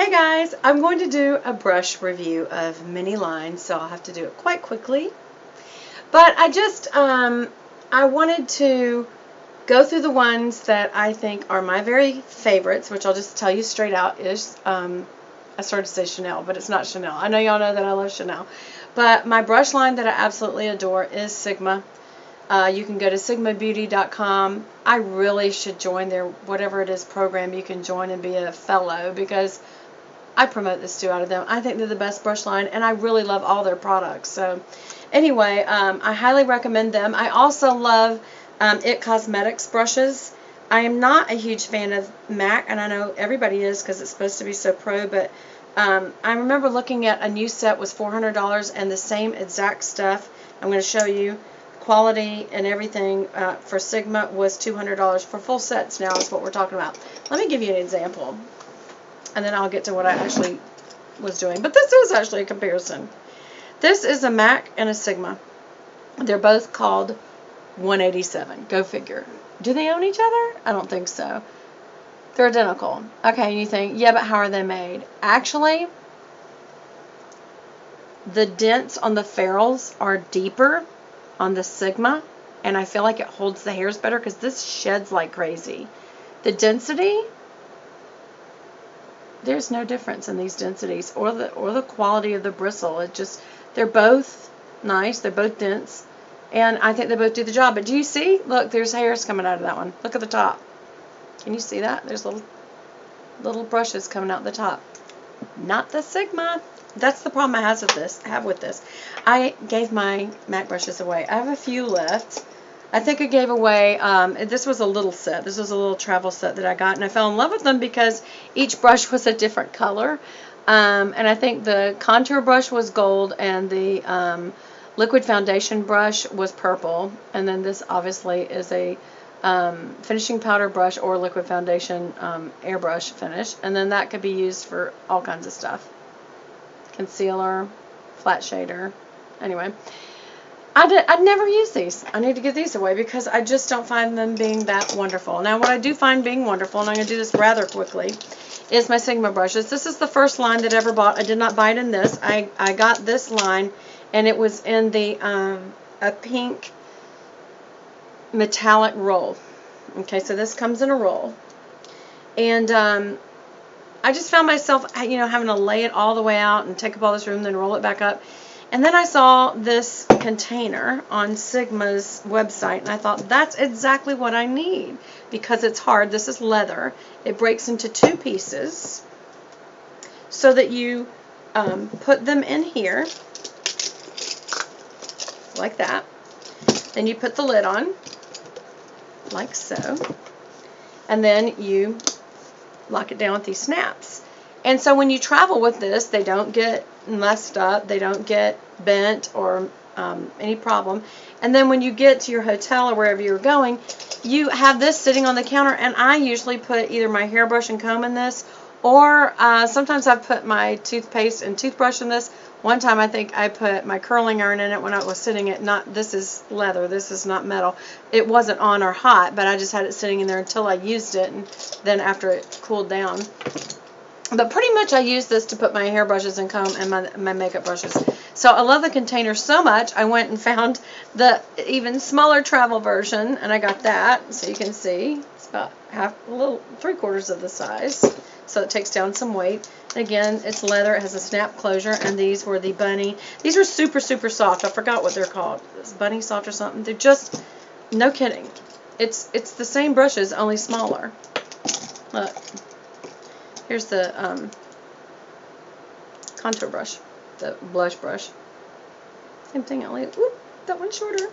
Hey guys, I'm going to do a brush review of mini lines, so I'll have to do it quite quickly. But I wanted to go through the ones that I think are my very favorites, which I'll just tell you straight out is, I started to say Chanel, but it's not Chanel. I know y'all know that I love Chanel. But my brush line that I absolutely adore is Sigma. You can go to sigmabeauty.com. I really should join their whatever it is program you can join and be a fellow, because I promote this too out of them. I think they're the best brush line, and I really love all their products. So anyway, I highly recommend them. I also love IT Cosmetics brushes. I am not a huge fan of MAC, and I know everybody is because it's supposed to be so pro, but I remember looking at a new set was $400, and the same exact stuff, I'm going to show you, quality and everything for Sigma was $200 for full sets now is what we're talking about. Let me give you an example, and then I'll get to what I actually was doing. But this is actually a comparison. This is a MAC and a Sigma. They're both called 187. Go figure. Do they own each other? I don't think so. They're identical. Okay, and you think, yeah, but how are they made? Actually, the dents on the ferrules are deeper on the Sigma, and I feel like it holds the hairs better because this sheds like crazy. The density, there's no difference in these densities or the quality of the bristle. It just, they're both nice, they're both dense, and I think they both do the job. But do you see? Look, there's hairs coming out of that one. Look at the top. Can you see that? There's little brushes coming out the top. Not the Sigma. That's the problem I have with this. I gave my MAC brushes away. I have a few left. I think I gave away, this was a little set. This was a little travel set that I got, and I fell in love with them because each brush was a different color. And I think the contour brush was gold, and the liquid foundation brush was purple. And then this obviously is a finishing powder brush or liquid foundation airbrush finish. And then that could be used for all kinds of stuff. Concealer, flat shader. Anyway, I'd never use these. I need to give these away because I just don't find them being that wonderful. Now, what I do find being wonderful, and I'm going to do this rather quickly, is my Sigma brushes. This is the first line that I ever bought. I did not buy it in this. I got this line, and it was in the a pink metallic roll. Okay, so this comes in a roll. And I just found myself, you know, having to lay it all the way out and take up all this room, then roll it back up. And then I saw this container on Sigma's website, and I thought, that's exactly what I need because it's hard. This is leather. It breaks into two pieces so that you put them in here like that. Then you put the lid on like so. And then you lock it down with these snaps. And so when you travel with this, they don't get messed up, they don't get bent or any problem. And then when you get to your hotel or wherever you're going, you have this sitting on the counter, and I usually put either my hairbrush and comb in this, or sometimes I've put my toothpaste and toothbrush in this. One time I think I put my curling iron in it when I was sitting it. This is leather, this is not metal. It wasn't on or hot, but I just had it sitting in there until I used it, and then after it cooled down. But pretty much I use this to put my hairbrushes and comb and my makeup brushes. So I love the container so much, I went and found the even smaller travel version, and I got that. So you can see it's about a little 3/4 of the size. So it takes down some weight. Again, it's leather, it has a snap closure, and these were the bunny. These are super, super soft. I forgot what they're called. It's bunny soft or something. They're just, no kidding. It's the same brushes, only smaller. Look. Here's the contour brush, the blush brush. Same thing, only, whoop, that one's shorter.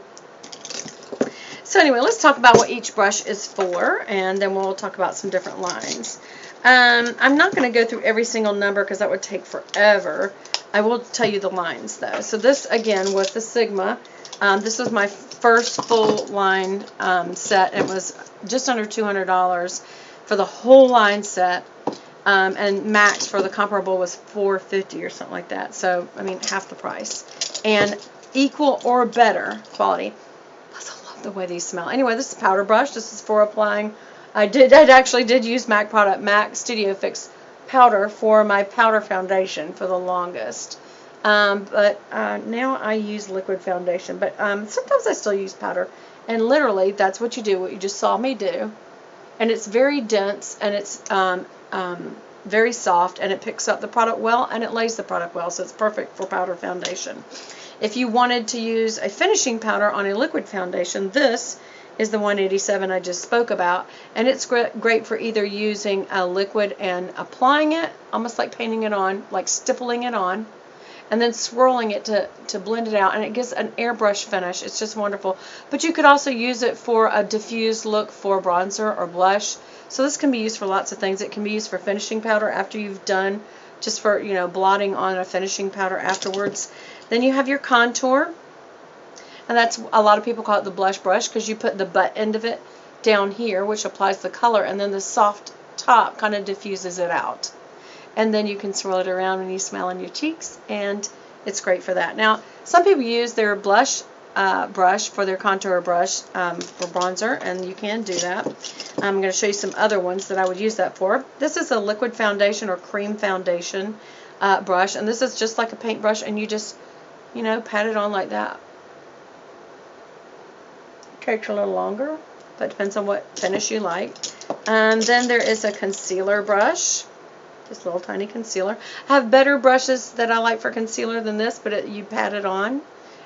So anyway, let's talk about what each brush is for, and then we'll talk about some different lines. I'm not going to go through every single number because that would take forever. I will tell you the lines though. So this again was the Sigma. This was my first full line set. It was just under $200 for the whole line set. And max for the comparable was $450 or something like that. So, I mean, half the price. And equal or better quality. Plus, I love the way these smell. Anyway, this is a powder brush. This is for applying. I actually did use MAC product, MAC Studio Fix powder for my powder foundation for the longest. But now I use liquid foundation. But sometimes I still use powder. And literally, that's what you do, what you just saw me do. And it's very dense, and it's very soft, and it picks up the product well, and it lays the product well, so it's perfect for powder foundation. If you wanted to use a finishing powder on a liquid foundation, this is the 187 I just spoke about, and it's great for either using a liquid and applying it, almost like painting it on, like stippling it on, and then swirling it to blend it out, and it gives an airbrush finish. It's just wonderful. But you could also use it for a diffused look for bronzer or blush. So this can be used for lots of things. It can be used for finishing powder after you've done, just for, you know, blotting on a finishing powder afterwards. Then you have your contour, and that's, a lot of people call it the blush brush, because you put the butt end of it down here, which applies the color, and then the soft top kind of diffuses it out. And then you can swirl it around when you smile on your cheeks, and it's great for that. Now, some people use their blush brush for their contour brush for bronzer, and you can do that. I'm going to show you some other ones that I would use that for. This is a liquid foundation or cream foundation brush, and this is just like a paintbrush, and you just, you know, pat it on like that. It takes a little longer, but it depends on what finish you like. Then there is a concealer brush. This little tiny concealer. I have better brushes that I like for concealer than this, but you pat it on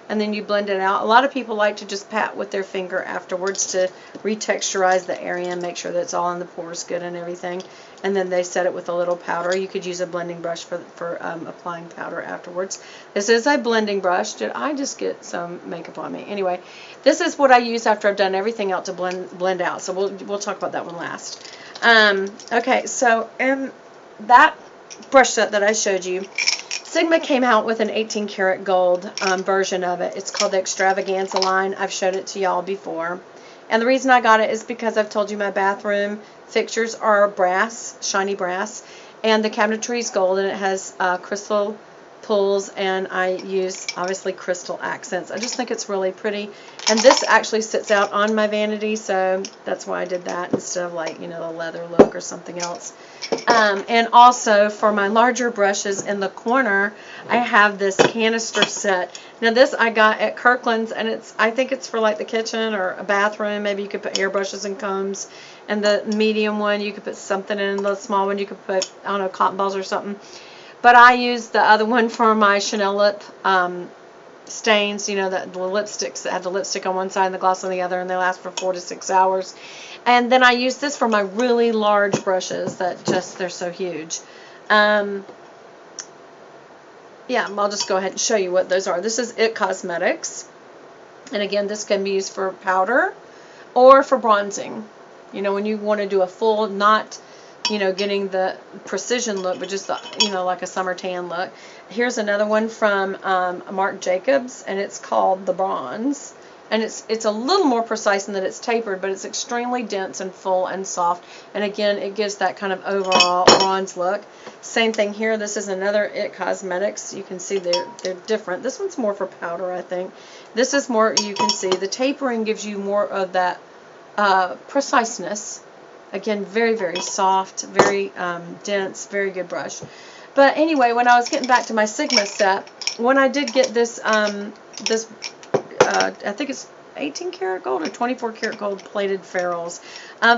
and then you blend it out. A lot of people like to just pat with their finger afterwards to retexturize the area and make sure that it's all in the pores good and everything. And then they set it with a little powder. You could use a blending brush for applying powder afterwards. This is a blending brush. Did I just get some makeup on me? Anyway, this is what I use after I've done everything else to blend out. So we'll talk about that one last. Okay, so that brush set that I showed you, Sigma came out with an 18 karat gold version of it. It's called the Extravaganza line. I've showed it to y'all before. And the reason I got it is because I've told you my bathroom fixtures are brass, shiny brass, and the cabinetry is gold, and it has crystal pulls, and I use obviously crystal accents. I just think it's really pretty, and this actually sits out on my vanity, so that's why I did that instead of, like, you know, a leather look or something else. And also for my larger brushes in the corner, I have this canister set. Now this I got at Kirkland's, and I think it's for like the kitchen or a bathroom. Maybe you could put hairbrushes and combs, and the medium one you could put something in, the small one you could put, I don't know, cotton balls or something. But I use the other one for my Chanel lip stains, you know, the lipsticks that have the lipstick on one side and the gloss on the other, and they last for 4 to 6 hours. And then I use this for my really large brushes that just, they're so huge. Yeah, I'll just go ahead and show you what those are. This is IT Cosmetics. And again, this can be used for powder or for bronzing. You know, when you want to do a full, not, you know, getting the precision look, but just the, you know, like a summer tan look. Here's another one from Marc Jacobs, and it's called the Bronze. And it's a little more precise in that it's tapered, but it's extremely dense and full and soft. And again, it gives that kind of overall bronze look. Same thing here. This is another IT Cosmetics. You can see they're different. This one's more for powder, I think. This is more, you can see, the tapering gives you more of that preciseness. Again, very, very soft, very dense, very good brush. But anyway, when I was getting back to my Sigma set, when I did get this, I think it's 18 karat gold or 24 karat gold plated ferrules.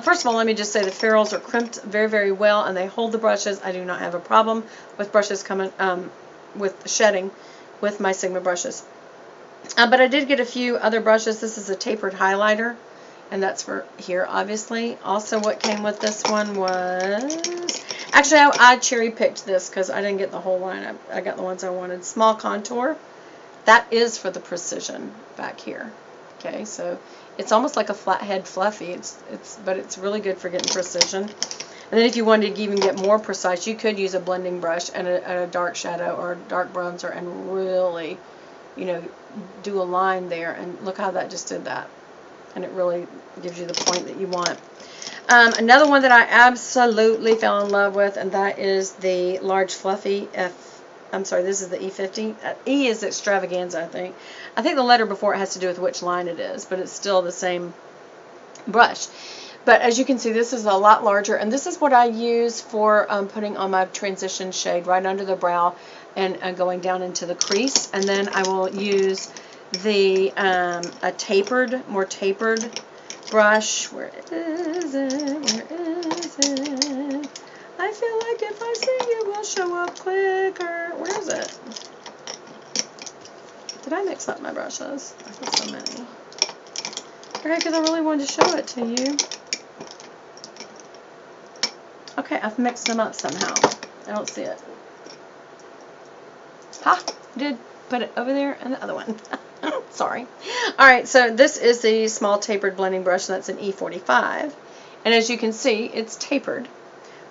First of all, let me just say the ferrules are crimped very, very well, and they hold the brushes. I do not have a problem with brushes coming with shedding with my Sigma brushes. But I did get a few other brushes. This is a tapered highlighter, and that's for here, obviously. Also, what came with this one was, actually, I cherry picked this because I didn't get the whole line. I got the ones I wanted. Small contour. That is for the precision back here. Okay, so it's almost like a flathead fluffy. But it's really good for getting precision. And then if you wanted to even get more precise, you could use a blending brush and a dark shadow or a dark bronzer and really, you know, do a line there. And look how that just did that. And it really gives you the point that you want. Another one that I absolutely fell in love with, and that is the large fluffy this is the E50. E is Extravaganza, I think. I think the letter before it has to do with which line it is, but it's still the same brush. But as you can see, this is a lot larger, and this is what I use for putting on my transition shade right under the brow and going down into the crease. And then I will use the more tapered brush. Where is it? Where is it? I feel like if I sing, it will show up quicker. Where is it? Did I mix up my brushes? I've got so many. Okay, because I really wanted to show it to you. Okay, I've mixed them up somehow. I don't see it. Ha! Did put it over there and the other one. Sorry. Alright, so this is the small tapered blending brush, and that's an E45. And as you can see, it's tapered.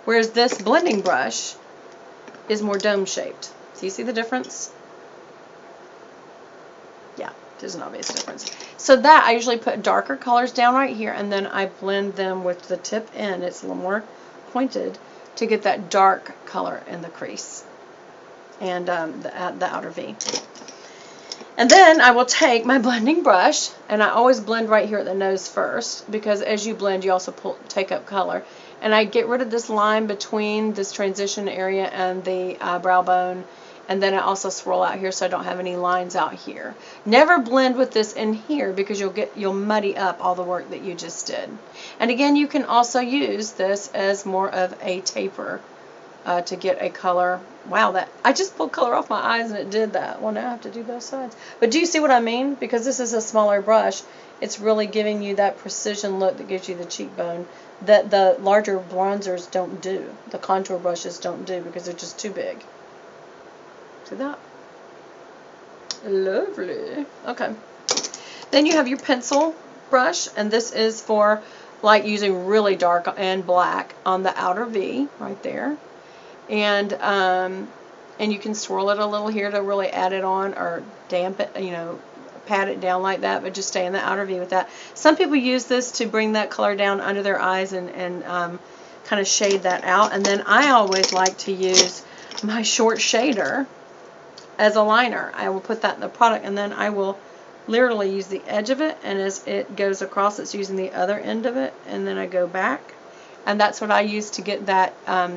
Whereas this blending brush is more dome shaped. So you see the difference? Yeah, there's an obvious difference. So that, I usually put darker colors down right here, and then I blend them with the tip in. It's a little more pointed to get that dark color in the crease and the outer V. And then I will take my blending brush, and I always blend right here at the nose first, because as you blend, you also take up color. And I get rid of this line between this transition area and the brow bone, and then I also swirl out here so I don't have any lines out here. Never blend with this in here, because you'll muddy up all the work that you just did. And again, you can also use this as more of a taper to get a color. Wow, I just pulled color off my eyes and it did that. Well, now I have to do both sides. But do you see what I mean? Because this is a smaller brush, it's really giving you that precision look that gives you the cheekbone that the larger bronzers don't do. The contour brushes don't do, because they're just too big. See that? Lovely. Okay. Then you have your pencil brush, and this is for like using really dark and black on the outer V right there. And you can swirl it a little here to really add it on, or damp it, pat it down like that, but just stay in the outer V with that. Some people use this to bring that color down under their eyes and kind of shade that out. And then I always like to use my short shader as a liner. I will put that in the product, and then I will literally use the edge of it, and as it goes across, it's using the other end of it, and then I go back. And that's what I use to get that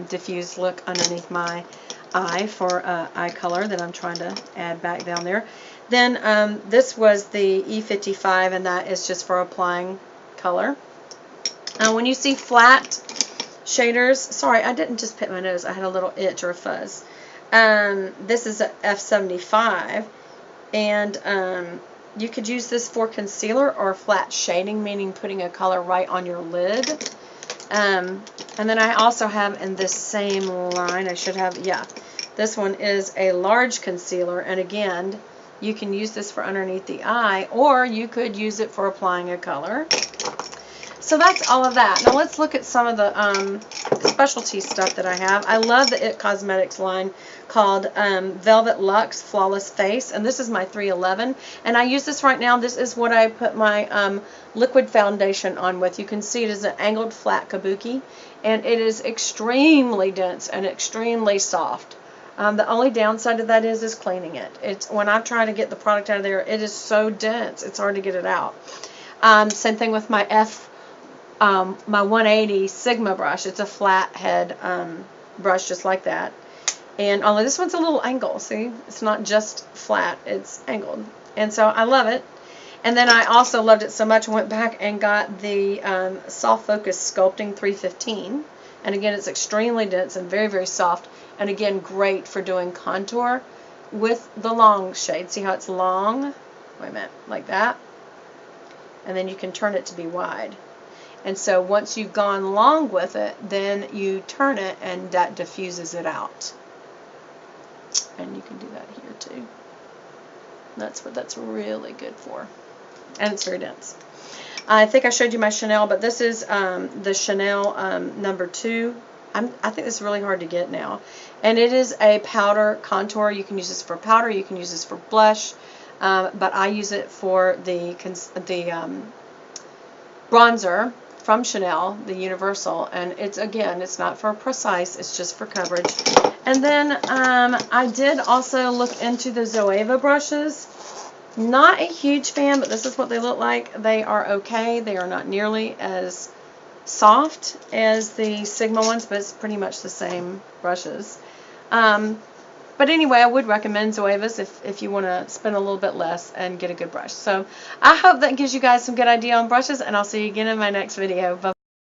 diffused look underneath my eye for eye color that I'm trying to add back down there. Then this was the E55, and that is just for applying color. When you see flat shaders, sorry, I didn't just pick my nose, I had a little itch or a fuzz. This is a F75, and you could use this for concealer or flat shading, meaning putting a color right on your lid. And then I also have in this same line, I should have, yeah, this one is a large concealer, and again, you can use this for underneath the eye, or you could use it for applying a color. So that's all of that. Now let's look at some of the specialty stuff that I have. I love the IT Cosmetics line called Velvet Luxe Flawless Face, and this is my 311, and I use this right now. This is what I put my liquid foundation on with. You can see it is an angled flat kabuki, and it is extremely dense and extremely soft. The only downside of that is cleaning it. It's when I'm trying to get the product out of there, it is so dense, it's hard to get it out. Same thing with my my 180 Sigma brush. It's a flat head brush just like that. And although this one's a little angled, see, it's not just flat, it's angled. And so I love it. And then I also loved it so much, I went back and got the Soft Focus Sculpting 315. And again, it's extremely dense and very, very soft. And again, great for doing contour with the long shade. See how it's long? Wait a minute, like that. And then you can turn it to be wide. And so once you've gone long with it, then you turn it and that diffuses it out. And you can do that here too. That's what that's really good for. And it's very dense. I think I showed you my Chanel, but this is the Chanel number 2. I think this is really hard to get now. And it is a powder contour. You can use this for powder. You can use this for blush. But I use it for the bronzer from Chanel, the Universal. And it's not for precise. It's just for coverage. And then I did also look into the ZOEVA brushes. Not a huge fan, but this is what they look like. They are okay. They are not nearly as soft as the Sigma ones, but it's pretty much the same brushes. But anyway, I would recommend ZOEVA's if you want to spend a little bit less and get a good brush. So I hope that gives you guys some good idea on brushes, and I'll see you again in my next video. Bye.